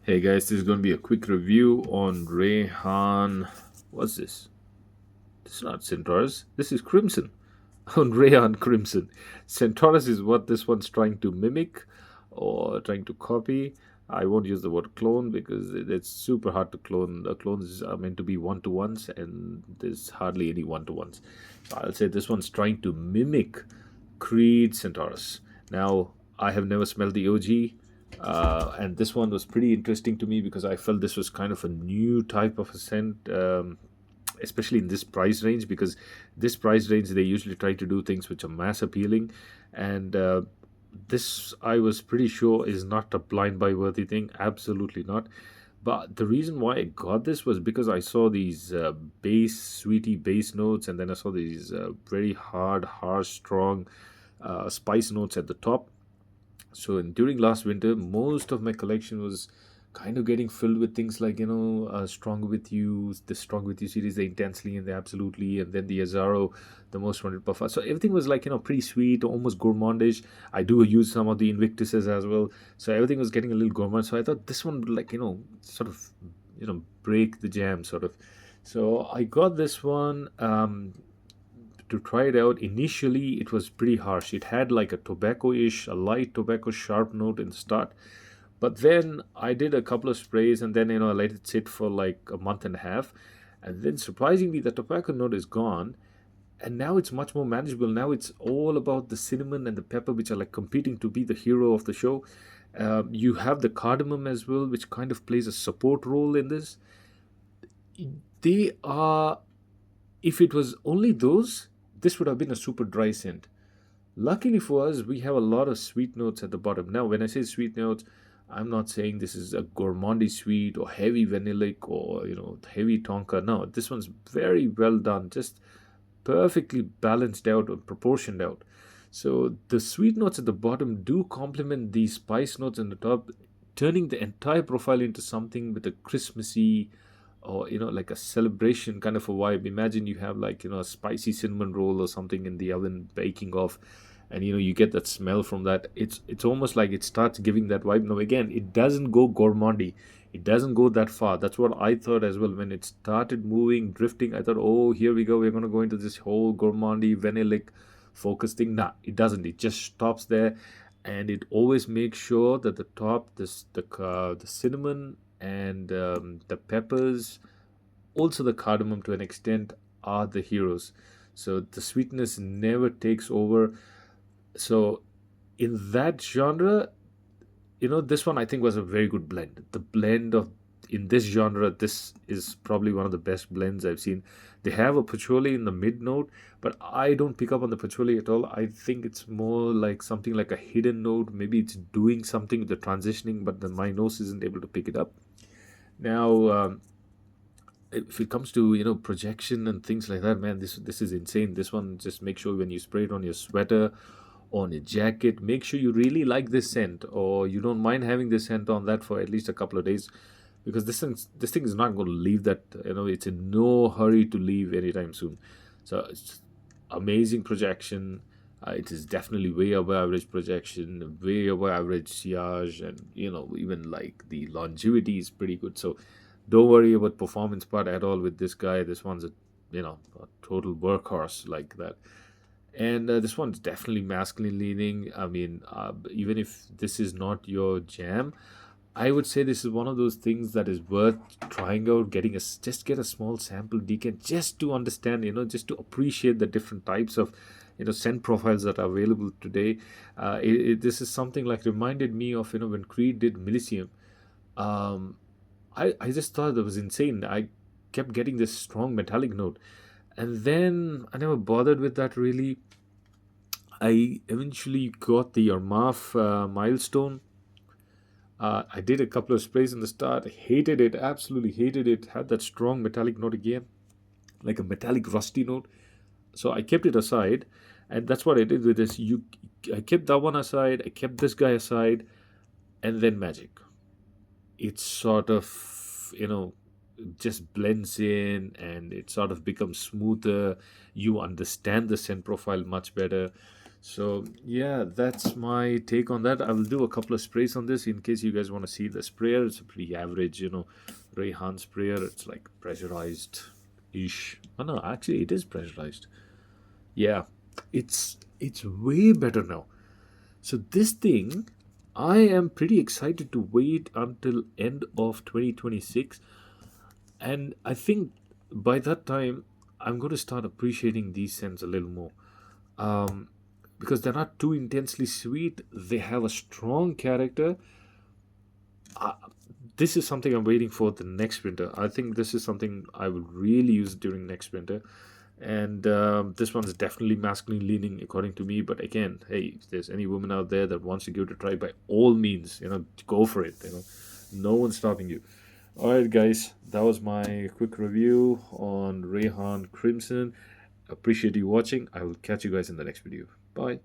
Hey guys, this is going to be a quick review on Rayhan. What's this? This is not Centaurus. This is Crimson. On Rayhan Crimson. Centaurus is what this one's trying to mimic or trying to copy. I won't use the word clone because it's super hard to clone. The clones are meant to be one to ones, and there's hardly any one to ones. So I'll say this one's trying to mimic Creed Centaurus. Now, I have never smelled the OG. And this one was pretty interesting to me because I felt this was kind of a new type of a scent, especially in this price range. Because this price range, they usually try to do things which are mass appealing, and this I was pretty sure is not a blind buy worthy thing. Absolutely not. But the reason why I got this was because I saw these bass, sweetie bass notes, and then I saw these very hard, harsh, strong spice notes at the top. So during last winter, most of my collection was kind of getting filled with things like Strong With You, the Strong With You series, the Intensely and the Absolutely, and then the Azaro, the Most Wanted Puff. So everything was like pretty sweet, almost gourmandish. I do use some of the Invictuses as well, so everything was getting a little gourmand. So I thought this one would like sort of break the jam sort of. So I got this one. To try it out, initially it was pretty harsh. It had like a tobacco-ish, a light tobacco sharp note in the start. But then I did a couple of sprays, and then I let it sit for like a month and a half. And then surprisingly the tobacco note is gone. And now it's much more manageable. Now it's all about the cinnamon and the pepper, which are like competing to be the hero of the show. You have the cardamom as well, which kind of plays a support role in this. They are, if it was only those, this would have been a super dry scent. Luckily for us, we have a lot of sweet notes at the bottom. Now, when I say sweet notes, I'm not saying this is a gourmandy sweet or heavy vanillic or heavy tonka. No, this one's very well done, just perfectly balanced out or proportioned out. So the sweet notes at the bottom do complement the spice notes in the top, turning the entire profile into something with a Christmassy or like a celebration kind of a vibe. Imagine you have like a spicy cinnamon roll or something in the oven baking off, and you get that smell from that. It's almost like it starts giving that vibe. Now again, it doesn't go gourmandy, it doesn't go that far. That's what I thought as well. When it started moving, drifting, I thought, oh, here we go, we're going to go into this whole gourmandy vanillic focus thing. Nah, it doesn't. It just stops there, and it always makes sure that the top, the cinnamon and the peppers, also the cardamom to an extent, are the heroes. So the sweetness never takes over. So in that genre, this one I think was a very good blend. The blend of, in this genre, this is probably one of the best blends I've seen. They have a patchouli in the mid note, but I don't pick up on the patchouli at all. I think it's more like something like a hidden note. Maybe it's doing something with the transitioning, but then my nose isn't able to pick it up. Now, if it comes to projection and things like that, man, this is insane. This one, just make sure when you spray it on your sweater, on your jacket, make sure you really like this scent, or you don't mind having this scent on that for at least a couple of days, because this thing is not going to leave that. It's in no hurry to leave anytime soon. So it's amazing projection. It is definitely way above average projection, way above average sillage, and even like the longevity is pretty good. So don't worry about performance part at all with this guy. This one's a total workhorse like that. And this one's definitely masculine leaning. I mean, even if this is not your jam, I would say this is one of those things that is worth trying out, getting just get a small sample decant just to understand, just to appreciate the different types of, scent profiles that are available today. This is something like reminded me of, when Creed did Millisium. Um, I just thought that was insane. I kept getting this strong metallic note. And then I never bothered with that really. I eventually got the Armaf milestone. I did a couple of sprays in the start. Hated it, absolutely hated it. Had that strong metallic note again, like a metallic rusty note. So I kept it aside, and that's what I did with this. I kept that one aside. I kept this guy aside, and then magic. It sort of just blends in, and it sort of becomes smoother. You understand the scent profile much better. So yeah, that's my take on that. I will do a couple of sprays on this in case you guys want to see the sprayer. It's a pretty average, Rayhan sprayer. It's like pressurized ish. Oh no, actually it is pressurized. Yeah, it's way better now. So this thing, I am pretty excited to wait until end of 2026, and I think by that time I'm going to start appreciating these scents a little more. Um, because they're not too intensely sweet. They have a strong character. Uh, this is something I'm waiting for the next winter. I think this is something I will really use during next winter. And this one's definitely masculine leaning, according to me. But again, hey, if there's any woman out there that wants to give it a try, by all means, go for it. No one's stopping you. All right, guys, that was my quick review on Rayhan Crimson. Appreciate you watching. I will catch you guys in the next video. Bye.